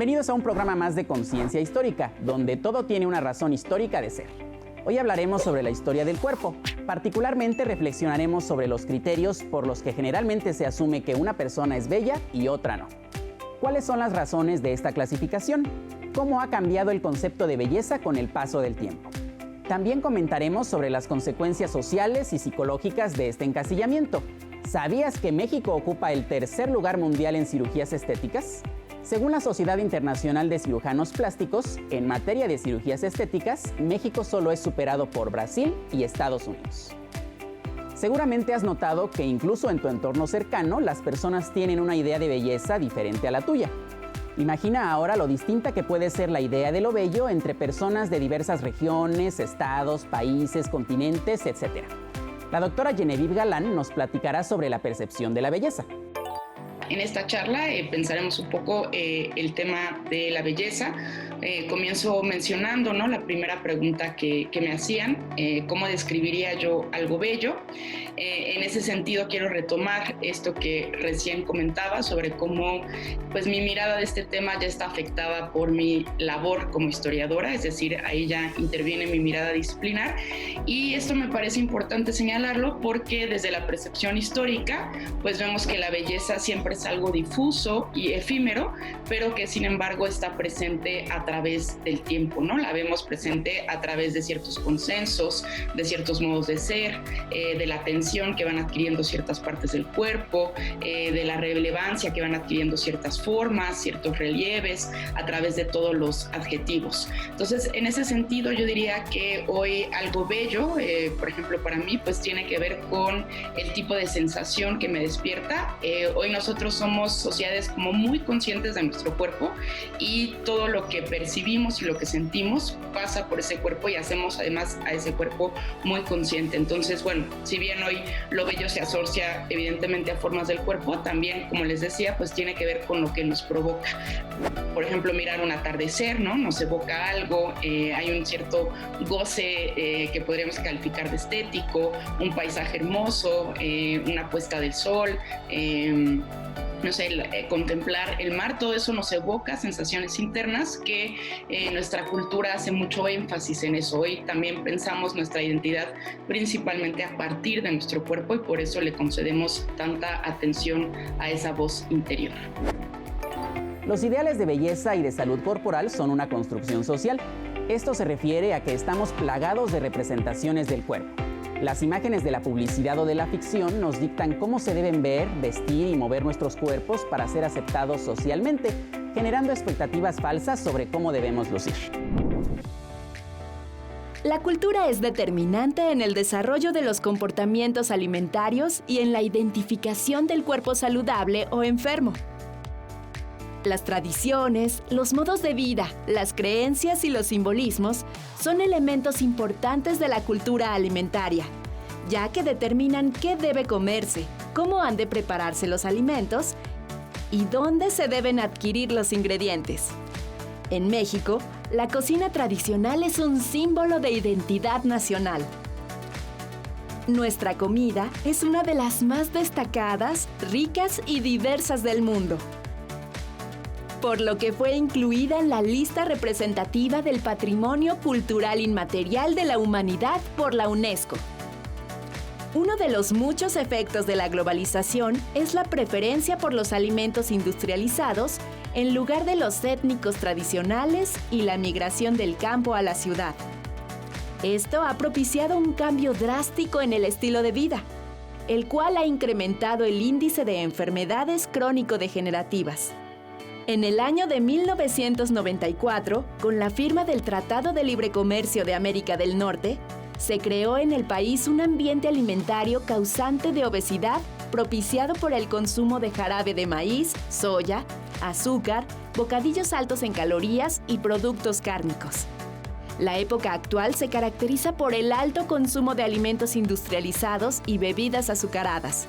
Bienvenidos a un programa más de Conciencia Histórica, donde todo tiene una razón histórica de ser. Hoy hablaremos sobre la historia del cuerpo. Particularmente reflexionaremos sobre los criterios por los que generalmente se asume que una persona es bella y otra no. ¿Cuáles son las razones de esta clasificación? ¿Cómo ha cambiado el concepto de belleza con el paso del tiempo? También comentaremos sobre las consecuencias sociales y psicológicas de este encasillamiento. ¿Sabías que México ocupa el tercer lugar mundial en cirugías estéticas? Según la Sociedad Internacional de Cirujanos Plásticos, en materia de cirugías estéticas, México solo es superado por Brasil y Estados Unidos. Seguramente has notado que incluso en tu entorno cercano, las personas tienen una idea de belleza diferente a la tuya. Imagina ahora lo distinta que puede ser la idea de lo bello entre personas de diversas regiones, estados, países, continentes, etc. La doctora Genevieve Galán nos platicará sobre la percepción de la belleza. En esta charla pensaremos un poco el tema de la belleza. Comienzo mencionando, ¿no?, la primera pregunta que me hacían, ¿cómo describiría yo algo bello? En ese sentido quiero retomar esto que recién comentaba sobre cómo pues, mi mirada de este tema ya está afectada por mi labor como historiadora, es decir, ahí ya interviene mi mirada disciplinar, y esto me parece importante señalarlo porque desde la percepción histórica pues vemos que la belleza siempre es algo difuso y efímero, pero que sin embargo está presente a través del tiempo, ¿no? La vemos presente a través de ciertos consensos, de ciertos modos de ser, de la atención que van adquiriendo ciertas partes del cuerpo, de la relevancia que van adquiriendo ciertas formas, ciertos relieves, a través de todos los adjetivos. Entonces, en ese sentido, yo diría que hoy algo bello, por ejemplo, para mí, pues tiene que ver con el tipo de sensación que me despierta. Hoy nosotros somos sociedades como muy conscientes de nuestro cuerpo y todo lo que percibimos y lo que sentimos pasa por ese cuerpo y hacemos además a ese cuerpo muy consciente. Entonces, bueno, si bien hoy lo bello se asocia evidentemente a formas del cuerpo, también, como les decía, pues tiene que ver con lo que nos provoca. Por ejemplo, mirar un atardecer, ¿no? Nos evoca algo, hay un cierto goce que podríamos calificar de estético, un paisaje hermoso, una puesta del sol, no sé, contemplar el mar, todo eso nos evoca sensaciones internas que nuestra cultura hace mucho énfasis en eso. Hoy también pensamos nuestra identidad principalmente a partir de nuestro cuerpo y por eso le concedemos tanta atención a esa voz interior. Los ideales de belleza y de salud corporal son una construcción social. Esto se refiere a que estamos plagados de representaciones del cuerpo. Las imágenes de la publicidad o de la ficción nos dictan cómo se deben ver, vestir y mover nuestros cuerpos para ser aceptados socialmente, generando expectativas falsas sobre cómo debemos lucir. La cultura es determinante en el desarrollo de los comportamientos alimentarios y en la identificación del cuerpo saludable o enfermo. Las tradiciones, los modos de vida, las creencias y los simbolismos son elementos importantes de la cultura alimentaria, ya que determinan qué debe comerse, cómo han de prepararse los alimentos y dónde se deben adquirir los ingredientes. En México, la cocina tradicional es un símbolo de identidad nacional. Nuestra comida es una de las más destacadas, ricas y diversas del mundo, por lo que fue incluida en la lista representativa del Patrimonio Cultural Inmaterial de la Humanidad por la UNESCO. Uno de los muchos efectos de la globalización es la preferencia por los alimentos industrializados en lugar de los étnicos tradicionales y la migración del campo a la ciudad. Esto ha propiciado un cambio drástico en el estilo de vida, el cual ha incrementado el índice de enfermedades crónico-degenerativas. En el año de 1994, con la firma del Tratado de Libre Comercio de América del Norte, se creó en el país un ambiente alimentario causante de obesidad propiciado por el consumo de jarabe de maíz, soya, azúcar, bocadillos altos en calorías y productos cárnicos. La época actual se caracteriza por el alto consumo de alimentos industrializados y bebidas azucaradas.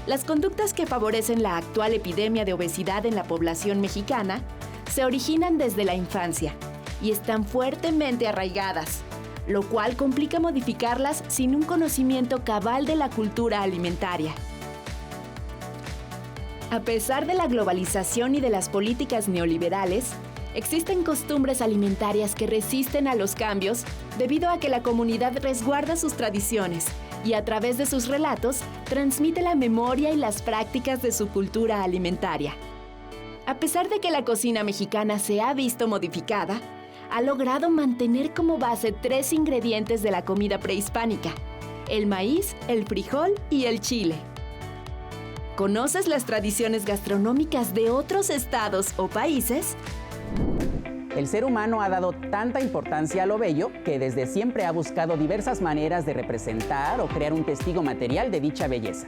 Las conductas que favorecen la actual epidemia de obesidad en la población mexicana se originan desde la infancia y están fuertemente arraigadas, lo cual complica modificarlas sin un conocimiento cabal de la cultura alimentaria. A pesar de la globalización y de las políticas neoliberales, existen costumbres alimentarias que resisten a los cambios debido a que la comunidad resguarda sus tradiciones y a través de sus relatos transmite la memoria y las prácticas de su cultura alimentaria. A pesar de que la cocina mexicana se ha visto modificada, ha logrado mantener como base 3 ingredientes de la comida prehispánica: el maíz, el frijol y el chile. ¿Conoces las tradiciones gastronómicas de otros estados o países? El ser humano ha dado tanta importancia a lo bello que desde siempre ha buscado diversas maneras de representar o crear un testigo material de dicha belleza.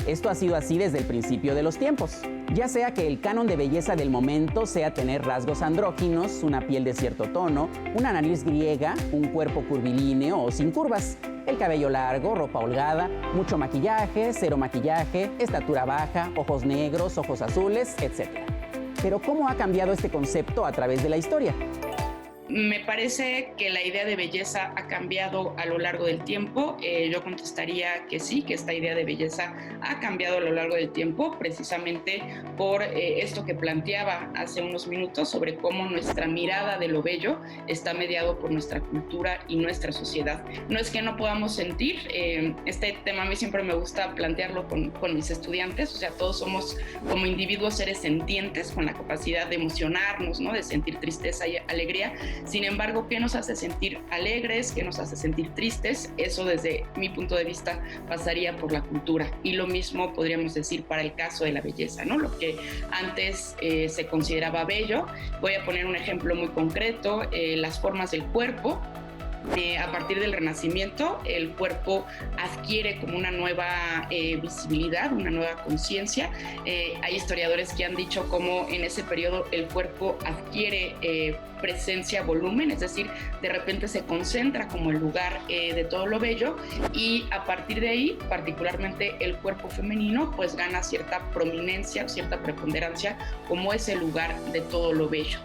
Esto ha sido así desde el principio de los tiempos, ya sea que el canon de belleza del momento sea tener rasgos andróginos, una piel de cierto tono, una nariz griega, un cuerpo curvilíneo o sin curvas, el cabello largo, ropa holgada, mucho maquillaje, cero maquillaje, estatura baja, ojos negros, ojos azules, etc. Pero ¿cómo ha cambiado este concepto a través de la historia? Me parece que la idea de belleza ha cambiado a lo largo del tiempo. Yo contestaría que sí, que esta idea de belleza ha cambiado a lo largo del tiempo, precisamente por esto que planteaba hace unos minutos sobre cómo nuestra mirada de lo bello está mediado por nuestra cultura y nuestra sociedad. No es que no podamos sentir, este tema a mí siempre me gusta plantearlo con mis estudiantes, o sea, todos somos como individuos seres sentientes con la capacidad de emocionarnos, ¿no? De sentir tristeza y alegría. Sin embargo, ¿qué nos hace sentir alegres? ¿Qué nos hace sentir tristes? Eso, desde mi punto de vista, pasaría por la cultura. Y lo mismo podríamos decir para el caso de la belleza, ¿no? Lo que antes se consideraba bello. Voy a poner un ejemplo muy concreto: las formas del cuerpo. A partir del Renacimiento, el cuerpo adquiere como una nueva visibilidad, una nueva conciencia. Hay historiadores que han dicho cómo en ese periodo el cuerpo adquiere presencia, volumen, es decir, de repente se concentra como el lugar de todo lo bello, y a partir de ahí, particularmente el cuerpo femenino, pues gana cierta prominencia, cierta preponderancia como ese lugar de todo lo bello.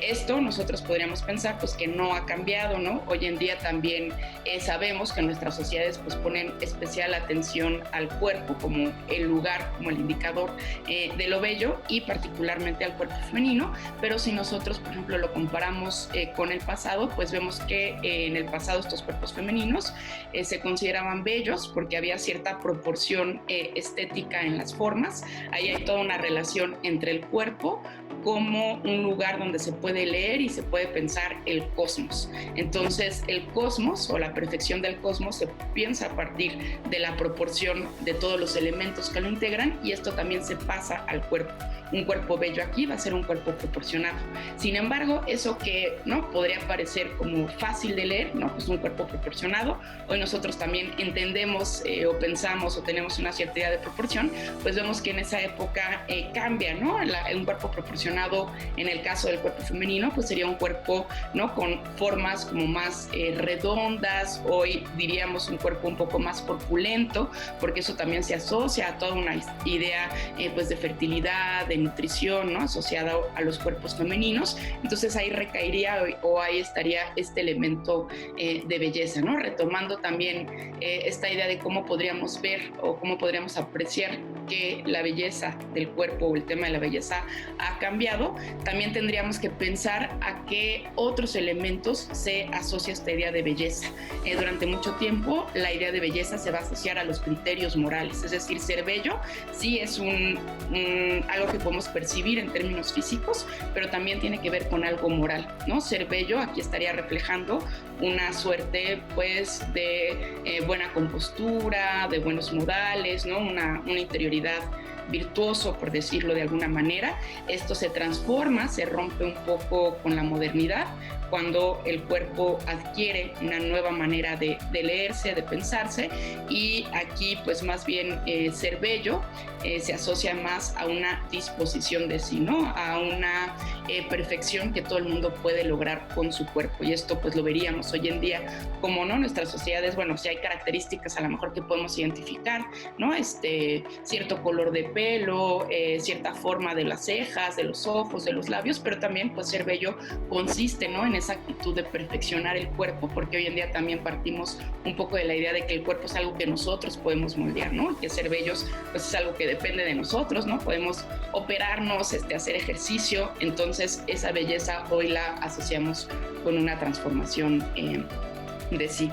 Esto nosotros podríamos pensar pues que no ha cambiado, ¿no? Hoy en día también sabemos que nuestras sociedades pues ponen especial atención al cuerpo como el lugar, como el indicador de lo bello, y particularmente al cuerpo femenino. Pero si nosotros, por ejemplo, lo comparamos con el pasado, pues vemos que en el pasado estos cuerpos femeninos se consideraban bellos porque había cierta proporción estética en las formas. Ahí hay toda una relación entre el cuerpo como un lugar donde se puede leer y se puede pensar el cosmos. Entonces, el cosmos o la perfección del cosmos se piensa a partir de la proporción de todos los elementos que lo integran, y esto también se pasa al cuerpo. Un cuerpo bello aquí va a ser un cuerpo proporcionado. Sin embargo, eso que no podría parecer como fácil de leer, no, pues un cuerpo proporcionado, hoy nosotros también entendemos o pensamos o tenemos una cierta idea de proporción, pues vemos que en esa época cambia, ¿no? Un cuerpo proporcionado, en el caso del cuerpo femenino, pues sería un cuerpo, ¿no?, con formas como más redondas. Hoy diríamos un cuerpo un poco más corpulento, porque eso también se asocia a toda una idea pues de fertilidad, de nutrición, ¿no?, asociada a los cuerpos femeninos. Entonces ahí recaería o ahí estaría este elemento de belleza, ¿no? Retomando también esta idea de cómo podríamos ver o cómo podríamos apreciar que la belleza del cuerpo o el tema de la belleza ha cambiado, también tendríamos que pensar a qué otros elementos se asocia esta idea de belleza. Durante mucho tiempo la idea de belleza se va a asociar a los criterios morales, es decir, ser bello sí es algo que podemos percibir en términos físicos, pero también tiene que ver con algo moral, ¿no? Ser bello aquí estaría reflejando una suerte pues de buena compostura, de buenos modales, ¿no? Una interioridad virtuoso, por decirlo de alguna manera. Esto se transforma, se rompe un poco con la modernidad, cuando el cuerpo adquiere una nueva manera de leerse, de pensarse, y aquí pues más bien ser bello se asocia más a una disposición de sí, ¿no? A una perfección que todo el mundo puede lograr con su cuerpo. Y esto pues lo veríamos hoy en día, como no, nuestras sociedades, bueno, si hay características a lo mejor que podemos identificar, ¿no? Cierto color de pelo, cierta forma de las cejas, de los ojos, de los labios, pero también pues ser bello consiste, ¿no? En esa actitud de perfeccionar el cuerpo, porque hoy en día también partimos un poco de la idea de que el cuerpo es algo que nosotros podemos moldear, ¿no? Y que ser bellos pues es algo que depende de nosotros, ¿no? Podemos operarnos, hacer ejercicio, entonces esa belleza hoy la asociamos con una transformación de sí.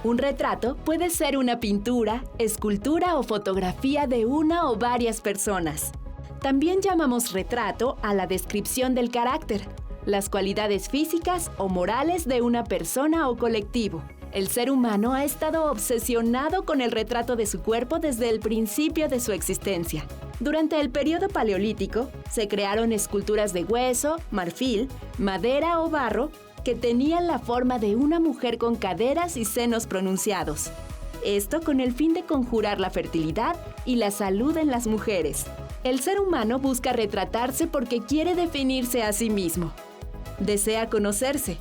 Un retrato puede ser una pintura, escultura o fotografía de una o varias personas. También llamamos retrato a la descripción del carácter, las cualidades físicas o morales de una persona o colectivo. El ser humano ha estado obsesionado con el retrato de su cuerpo desde el principio de su existencia. Durante el periodo paleolítico, se crearon esculturas de hueso, marfil, madera o barro que tenían la forma de una mujer con caderas y senos pronunciados. Esto con el fin de conjurar la fertilidad y la salud en las mujeres. El ser humano busca retratarse porque quiere definirse a sí mismo. Desea conocerse.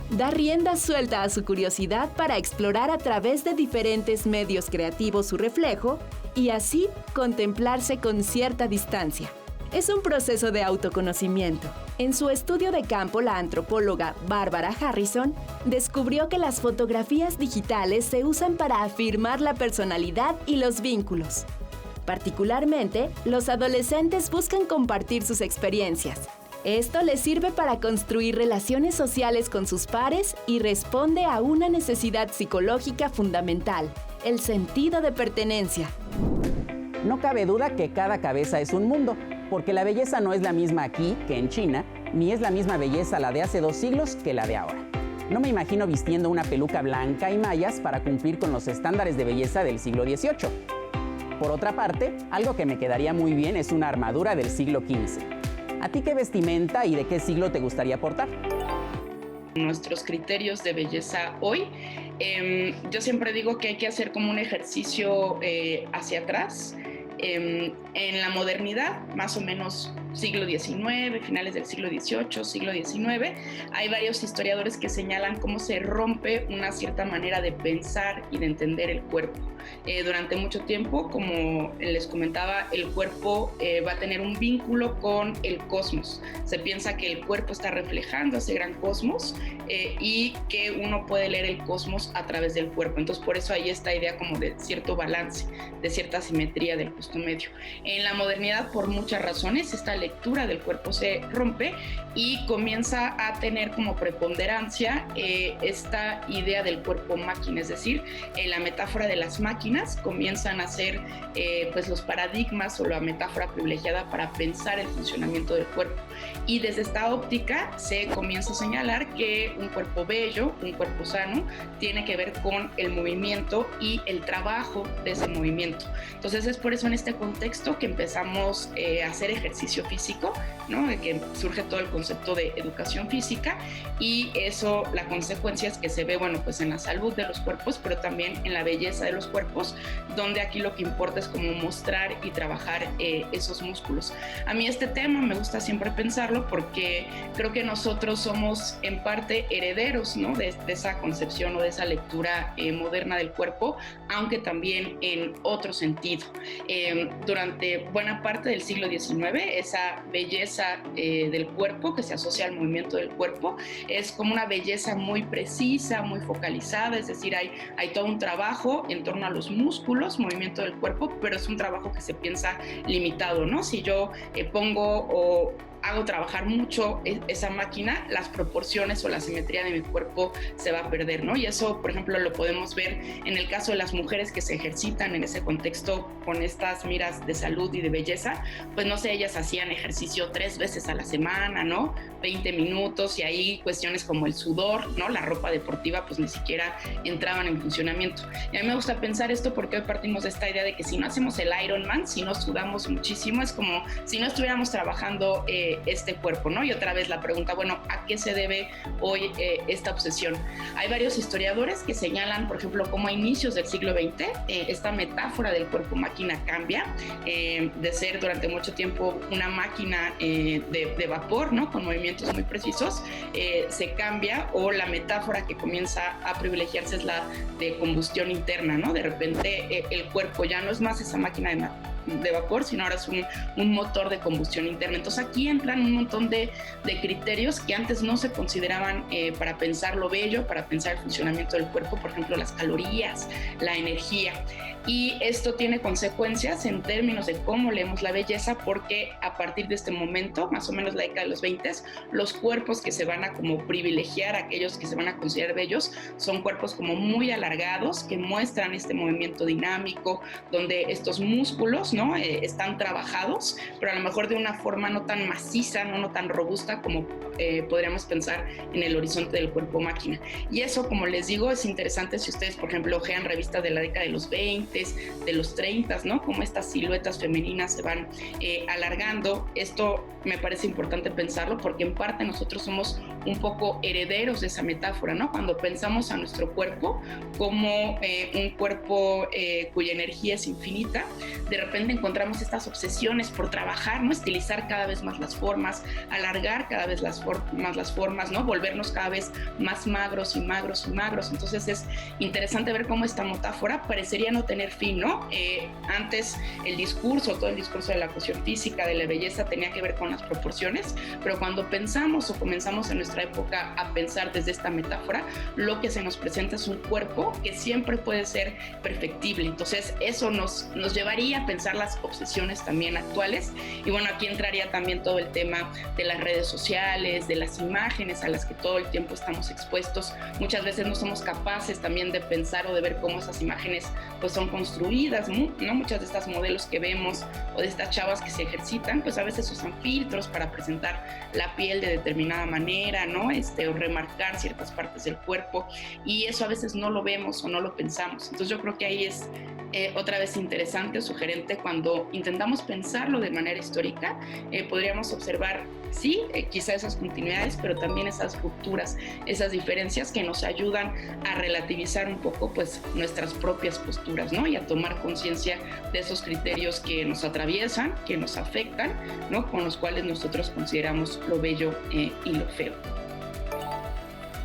Da rienda suelta a su curiosidad para explorar a través de diferentes medios creativos su reflejo y así contemplarse con cierta distancia. Es un proceso de autoconocimiento. En su estudio de campo, la antropóloga Barbara Harrison descubrió que las fotografías digitales se usan para afirmar la personalidad y los vínculos. Particularmente, los adolescentes buscan compartir sus experiencias. Esto les sirve para construir relaciones sociales con sus pares y responde a una necesidad psicológica fundamental, el sentido de pertenencia. No cabe duda que cada cabeza es un mundo, porque la belleza no es la misma aquí que en China, ni es la misma belleza la de hace 2 siglos que la de ahora. No me imagino vistiendo una peluca blanca y mallas para cumplir con los estándares de belleza del siglo XVIII. Por otra parte, algo que me quedaría muy bien es una armadura del siglo XV. ¿A ti qué vestimenta y de qué siglo te gustaría portar? Nuestros criterios de belleza hoy, yo siempre digo que hay que hacer como un ejercicio hacia atrás. En la modernidad, más o menos siglo XIX, finales del siglo XVIII, siglo XIX, hay varios historiadores que señalan cómo se rompe una cierta manera de pensar y de entender el cuerpo. Durante mucho tiempo, como les comentaba, el cuerpo va a tener un vínculo con el cosmos. Se piensa que el cuerpo está reflejando ese gran cosmos y que uno puede leer el cosmos a través del cuerpo. Entonces, por eso hay esta idea como de cierto balance, de cierta simetría del justo medio. En la modernidad, por muchas razones, esta lectura del cuerpo se rompe y comienza a tener como preponderancia esta idea del cuerpo máquina, es decir, la metáfora de las máquinas comienzan a ser pues los paradigmas o la metáfora privilegiada para pensar el funcionamiento del cuerpo. Y desde esta óptica se comienza a señalar que un cuerpo bello, un cuerpo sano, tiene que ver con el movimiento y el trabajo de ese movimiento. Entonces es por eso en este contexto que empezamos a hacer ejercicio físico, ¿no? De que surge todo el concepto de educación física y eso, la consecuencia es que se ve, bueno, pues en la salud de los cuerpos, pero también en la belleza de los cuerpos, donde aquí lo que importa es como mostrar y trabajar esos músculos. A mí este tema me gusta siempre pensarlo porque creo que nosotros somos en parte herederos, ¿no? de esa concepción o de esa lectura moderna del cuerpo, aunque también en otro sentido. Durante buena parte del siglo XIX, esa belleza del cuerpo que se asocia al movimiento del cuerpo es como una belleza muy precisa, muy focalizada, es decir, hay todo un trabajo en torno a los músculos, movimiento del cuerpo, pero es un trabajo que se piensa limitado, ¿no? Si yo pongo o hago trabajar mucho esa máquina, las proporciones o la simetría de mi cuerpo se va a perder, ¿no? Y eso, por ejemplo, lo podemos ver en el caso de las mujeres que se ejercitan en ese contexto con estas miras de salud y de belleza, pues no sé, ellas hacían ejercicio 3 veces a la semana, ¿no? 20 minutos y ahí cuestiones como el sudor, ¿no? La ropa deportiva pues ni siquiera entraban en funcionamiento. Y a mí me gusta pensar esto porque hoy partimos de esta idea de que si no hacemos el Ironman, si no sudamos muchísimo, es como si no estuviéramos trabajando este cuerpo, ¿no? Y otra vez la pregunta, bueno, ¿a qué se debe hoy esta obsesión? Hay varios historiadores que señalan, por ejemplo, cómo a inicios del siglo XX esta metáfora del cuerpo-máquina cambia, de ser durante mucho tiempo una máquina de vapor, ¿no? Con movimientos muy precisos, se cambia, o la metáfora que comienza a privilegiarse es la de combustión interna, ¿no? De repente el cuerpo ya no es más esa máquina de vapor, sino ahora es un motor de combustión interna. Entonces aquí entran un montón de criterios que antes no se consideraban para pensar lo bello, para pensar el funcionamiento del cuerpo, por ejemplo, las calorías, la energía. Y esto tiene consecuencias en términos de cómo leemos la belleza, porque a partir de este momento, más o menos la década de los 20, los cuerpos que se van a como privilegiar, aquellos que se van a considerar bellos, son cuerpos como muy alargados, que muestran este movimiento dinámico, donde estos músculos, ¿no? Están trabajados, pero a lo mejor de una forma no tan maciza, no tan robusta como podríamos pensar en el horizonte del cuerpo máquina. Y eso, como les digo, es interesante si ustedes, por ejemplo, ojean revistas de la década de los 20, de los 30, ¿no? Cómo estas siluetas femeninas se van alargando. Esto me parece importante pensarlo, porque en parte nosotros somos un poco herederos de esa metáfora, ¿no? Cuando pensamos a nuestro cuerpo como un cuerpo cuya energía es infinita, de repente encontramos estas obsesiones por trabajar, ¿no? Estilizar cada vez más las formas, alargar cada vez más las formas, ¿no? Volvernos cada vez más magros y magros y magros. Entonces es interesante ver cómo esta metáfora parecería no tener fin, ¿no? Antes todo el discurso de la cuestión física, de la belleza, tenía que ver con las proporciones, pero cuando pensamos o comenzamos en nuestra época a pensar desde esta metáfora, lo que se nos presenta es un cuerpo que siempre puede ser perfectible. Entonces eso nos llevaría a pensar las obsesiones también actuales. Y bueno, aquí entraría también todo el tema de las redes sociales, de las imágenes a las que todo el tiempo estamos expuestos. Muchas veces no somos capaces también de pensar o de ver cómo esas imágenes pues son construidas, ¿no? Muchas de estas modelos que vemos o de estas chavas que se ejercitan, pues a veces usan filtros para presentar la piel de determinada manera, ¿no? O remarcar ciertas partes del cuerpo, y eso a veces no lo vemos o no lo pensamos. Entonces yo creo que ahí es otra vez interesante o sugerente cuando intentamos pensarlo de manera histórica. Podríamos observar, sí, quizá esas continuidades, pero también esas rupturas, esas diferencias que nos ayudan a relativizar un poco pues nuestras propias posturas, ¿no? Y a tomar conciencia de esos criterios que nos atraviesan, que nos afectan, ¿no? Con los cuales nosotros consideramos lo bello y lo feo.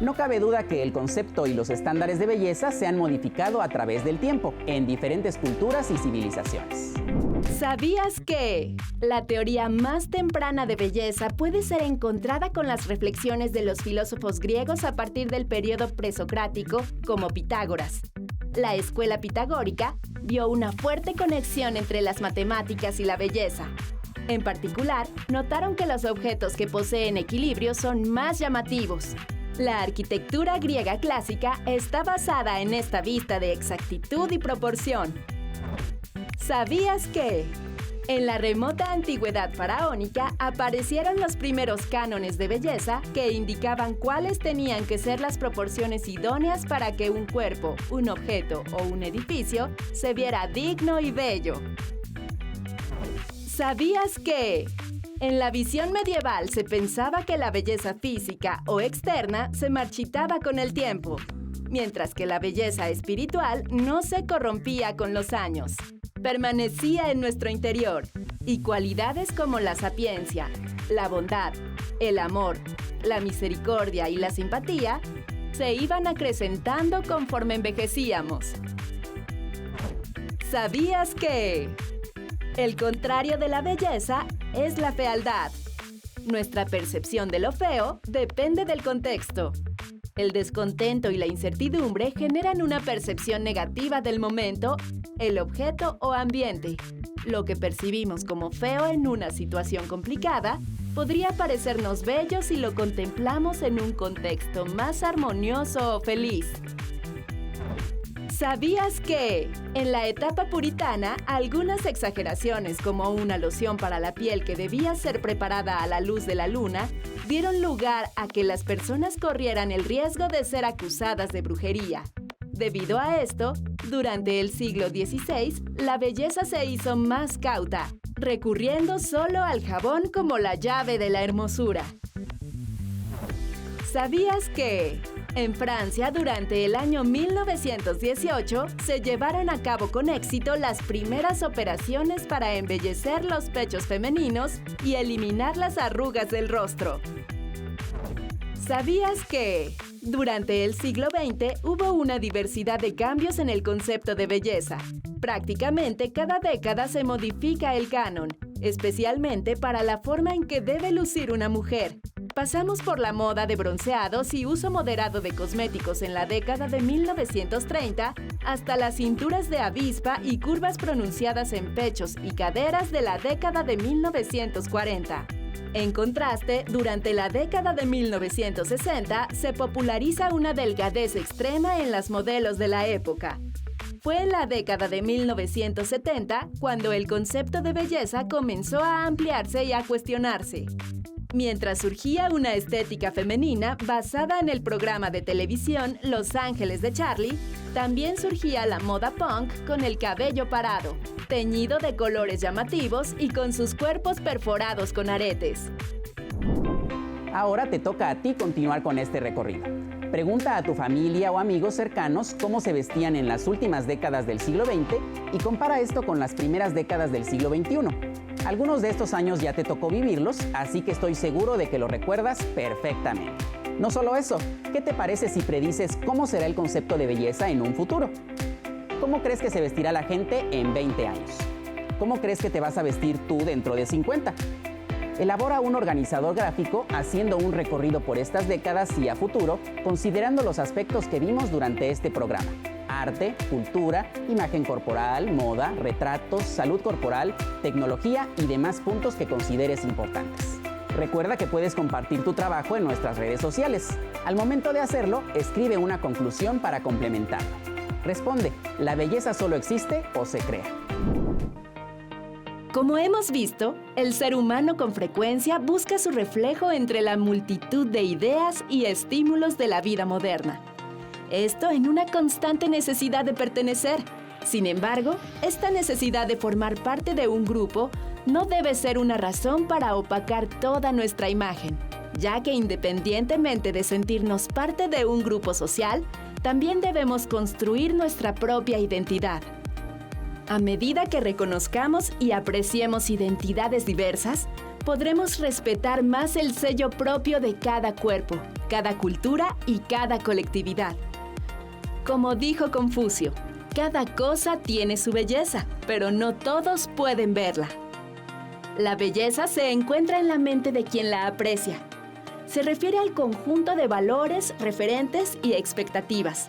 No cabe duda que el concepto y los estándares de belleza se han modificado a través del tiempo, en diferentes culturas y civilizaciones. ¿Sabías que la teoría más temprana de belleza puede ser encontrada con las reflexiones de los filósofos griegos a partir del periodo presocrático, como Pitágoras? La escuela pitagórica vio una fuerte conexión entre las matemáticas y la belleza. En particular, notaron que los objetos que poseen equilibrio son más llamativos. La arquitectura griega clásica está basada en esta vista de exactitud y proporción. ¿Sabías que? En la remota antigüedad faraónica aparecieron los primeros cánones de belleza que indicaban cuáles tenían que ser las proporciones idóneas para que un cuerpo, un objeto o un edificio se viera digno y bello. ¿Sabías que? En la visión medieval se pensaba que la belleza física o externa se marchitaba con el tiempo, mientras que la belleza espiritual no se corrompía con los años. Permanecía en nuestro interior, y cualidades como la sapiencia, la bondad, el amor, la misericordia y la simpatía se iban acrecentando conforme envejecíamos. ¿Sabías que? El contrario de la belleza es la fealdad. Nuestra percepción de lo feo depende del contexto. El descontento y la incertidumbre generan una percepción negativa del momento, el objeto o ambiente. Lo que percibimos como feo en una situación complicada podría parecernos bello si lo contemplamos en un contexto más armonioso o feliz. ¿Sabías que? En la etapa puritana, algunas exageraciones como una loción para la piel que debía ser preparada a la luz de la luna dieron lugar a que las personas corrieran el riesgo de ser acusadas de brujería. Debido a esto, durante el siglo XVI, la belleza se hizo más cauta, recurriendo solo al jabón como la llave de la hermosura. ¿Sabías que en Francia, durante el año 1918, se llevaron a cabo con éxito las primeras operaciones para embellecer los pechos femeninos y eliminar las arrugas del rostro? ¿Sabías que durante el siglo XX hubo una diversidad de cambios en el concepto de belleza? Prácticamente cada década se modifica el canon, especialmente para la forma en que debe lucir una mujer. Pasamos por la moda de bronceados y uso moderado de cosméticos en la década de 1930 hasta las cinturas de avispa y curvas pronunciadas en pechos y caderas de la década de 1940. En contraste, durante la década de 1960 se populariza una delgadez extrema en las modelos de la época. Fue en la década de 1970 cuando el concepto de belleza comenzó a ampliarse y a cuestionarse. Mientras surgía una estética femenina basada en el programa de televisión Los Ángeles de Charlie, también surgía la moda punk con el cabello parado, teñido de colores llamativos y con sus cuerpos perforados con aretes. Ahora te toca a ti continuar con este recorrido. Pregunta a tu familia o amigos cercanos cómo se vestían en las últimas décadas del siglo XX y compara esto con las primeras décadas del siglo XXI. Algunos de estos años ya te tocó vivirlos, así que estoy seguro de que lo recuerdas perfectamente. No solo eso, ¿qué te parece si predices cómo será el concepto de belleza en un futuro? ¿Cómo crees que se vestirá la gente en 20 años? ¿Cómo crees que te vas a vestir tú dentro de 50? Elabora un organizador gráfico haciendo un recorrido por estas décadas y a futuro, considerando los aspectos que vimos durante este programa: arte, cultura, imagen corporal, moda, retratos, salud corporal, tecnología y demás puntos que consideres importantes. Recuerda que puedes compartir tu trabajo en nuestras redes sociales. Al momento de hacerlo, escribe una conclusión para complementarlo. Responde: ¿la belleza solo existe o se crea? Como hemos visto, el ser humano con frecuencia busca su reflejo entre la multitud de ideas y estímulos de la vida moderna. Esto en una constante necesidad de pertenecer. Sin embargo, esta necesidad de formar parte de un grupo no debe ser una razón para opacar toda nuestra imagen, ya que independientemente de sentirnos parte de un grupo social, también debemos construir nuestra propia identidad. A medida que reconozcamos y apreciemos identidades diversas, podremos respetar más el sello propio de cada cuerpo, cada cultura y cada colectividad. Como dijo Confucio, cada cosa tiene su belleza, pero no todos pueden verla. La belleza se encuentra en la mente de quien la aprecia. Se refiere al conjunto de valores, referentes y expectativas.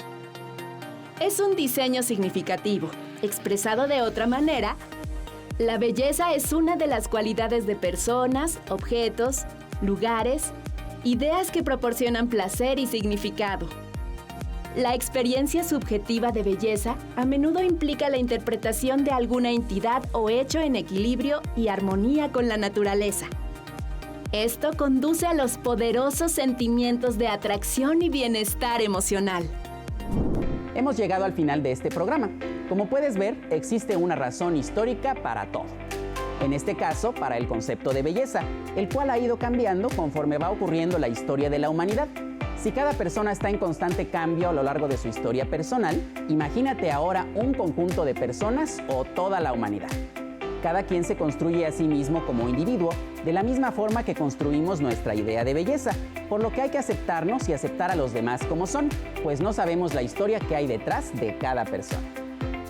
Es un diseño significativo. Expresado de otra manera, la belleza es una de las cualidades de personas, objetos, lugares, ideas que proporcionan placer y significado. La experiencia subjetiva de belleza a menudo implica la interpretación de alguna entidad o hecho en equilibrio y armonía con la naturaleza. Esto conduce a los poderosos sentimientos de atracción y bienestar emocional. Hemos llegado al final de este programa. Como puedes ver, existe una razón histórica para todo. En este caso, para el concepto de belleza, el cual ha ido cambiando conforme va ocurriendo la historia de la humanidad. Si cada persona está en constante cambio a lo largo de su historia personal, imagínate ahora un conjunto de personas o toda la humanidad. Cada quien se construye a sí mismo como individuo, de la misma forma que construimos nuestra idea de belleza, por lo que hay que aceptarnos y aceptar a los demás como son, pues no sabemos la historia que hay detrás de cada persona.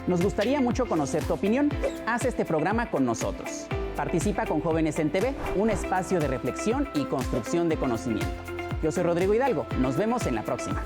Nos gustaría mucho conocer tu opinión. Haz este programa con nosotros. Participa con Jóvenes en TV, un espacio de reflexión y construcción de conocimiento. Yo soy Rodrigo Hidalgo. Nos vemos en la próxima.